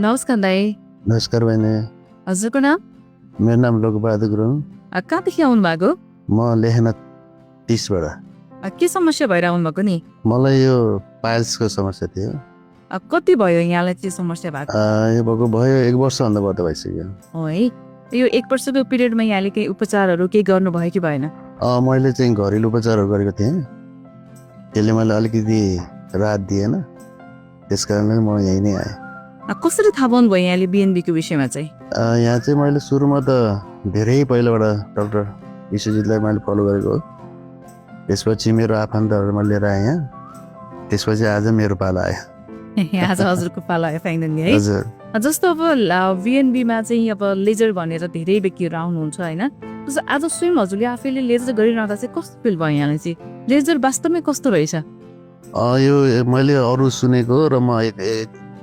नमस्कार दाई। नमस्कार बहिनी। हजुरको नाम? मेरो नाम लोकबहादुर गुरुङ। कहाँदेखि आउनु भएको? म लेखनाथ 30 बाट। के समस्या भएर आउनु भएको नि? मलाई यो पाइल्सको समस्या थियो। कति भयो यहाँलाई चाहिँ समस्या भएको? यो भएको भयो 1 वर्षभन्दा बढ्ता भइसक्यो। हो है। यो 1 वर्षको पिरियडमा यहाँले केही उपचारहरू केही गर्नुभयो कि भएन? मैले चाहिँ घरेलु उपचारहरू गरेको थिएँ। त्यसले मलाई अलिकति राहत दिएन, त्यस कारणले म यहीँ नै आएँ। कसरी थाहा पाउनु भयो यहाँले बिएनबीको विषयमा चाहिँ? यहाँ चाहिँ मैले सुरुमा त धेरै पहिलाबाट डाक्टर विश्वजितलाई मैले फलो गरेको हो। त्यसपछि मेरो आफन्तहरू मैले लिएर आएँ यहाँ। त्यसपछि आज मेरो पाला आयो। आज हजुरको पाला आयो फाइनली है। हजुर। जस्तो अब बिएनबीमा चाहिँ अब लेजर भनेर धेरै व्यक्तिहरू आउनुहुन्छ होइन? जस्तो आज स्वयं हजुरले आफैले लेजर गरिरहँदा चाहिँ कस्तो फिल भयो यहाँलाई चाहिँ? लेजर वास्तवमै कस्तो रहेछ? यो मैले अरू सुनेको र म एक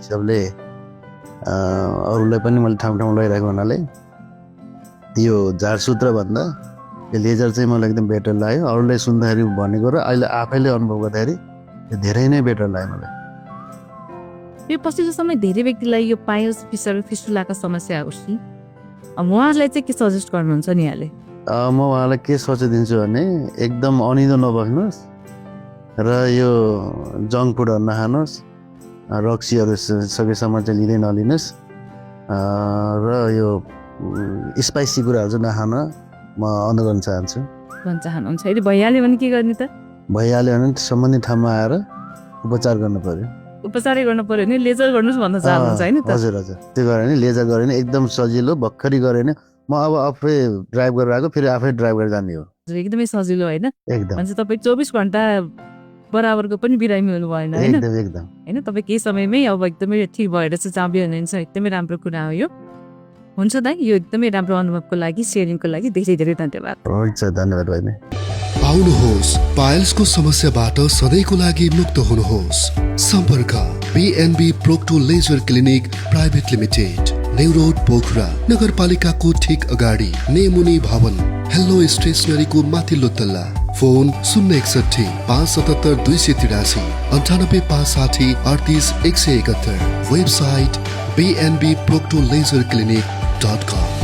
हिसाबले अरूलाई पनि मैले ठाउँ ठाउँ लगाइरहेको हुनाले यो झारसूत्र भन्दा यो लेजर चाहिँ मलाई एकदम बेटर लाग्यो। अरूलाई सुन्दाखेरि भनेको र अहिले आफैले अनुभव गर्दाखेरि धेरै नै बेटर लाग्यो मलाई। यो पछिल्लो समय धेरै व्यक्तिलाई यो पाइल्स फिस्टुलाको समस्या होस् नि, उहाँहरूलाई चाहिँ के सजेस्ट गर्नुहुन्छ नि यहाँले? म उहाँलाई के सजेस्ट दिन्छु भने एकदम अनिदो नबस्नुहोस् र यो जङ्क फुडहरू नखानुहोस्, रक्सीहरू सकेसम्म चाहिँ लिँदै नलिनुहोस् र यो स्पाइसी कुराहरू चाहिँ नखान म अनुरोध गर्न चाहन्छु। चाहनुहुन्छ यदि भइहाल्यो भने के गर्ने त? भइहाल्यो भने सम्बन्धित ठाउँमा आएर उपचार गर्नु पर्यो। उपचारै गर्नु पर्यो भने लेजर गर्नुहोस् भन्न चाहनुहुन्छ होइन त? हजुर हजुर, त्यो गऱ्यो भने लेजर गऱ्यो भने एकदम सजिलो भर्खरी गऱ्यो भने म अब आफै ड्राइभ गरेर आएको फेरि आफै ड्राइभ गरेर जाने हो। एकदमै सजिलो होइन? एकदम मान्छे तपाईँ 24 घन्टा बराबरको पनि बिरामी हुनु भएन होइन? एकदम एकदम होइन, तपाईँ केही समयमै अब एकदमै ठिक भएर चाहिँ चाम्पियन हुनुहुन्छ। एकदमै राम्रो कुरा हो यो। हुन्छ दाइ, यो एकदमै राम्रो अनुभवको लागि सेयरिङको लागि धेरै धेरै धन्यवाद। हुन्छ, धन्यवाद बहिनी। आउनुहोस्, पाइल्सको समस्याबाट सधैँको लागि मुक्त हुनुहोस्। सम्पर्क BNB procto laser clinic private limited, new road Pokhara, नगरपालिकाको ठीक अगाडि, नेमुनी भवन, हेलो स्टेसनरीको माथिल्लो तल्ला। फोन 061 577 283 98 560 38 171। Website bnbproctolaserclinic.com।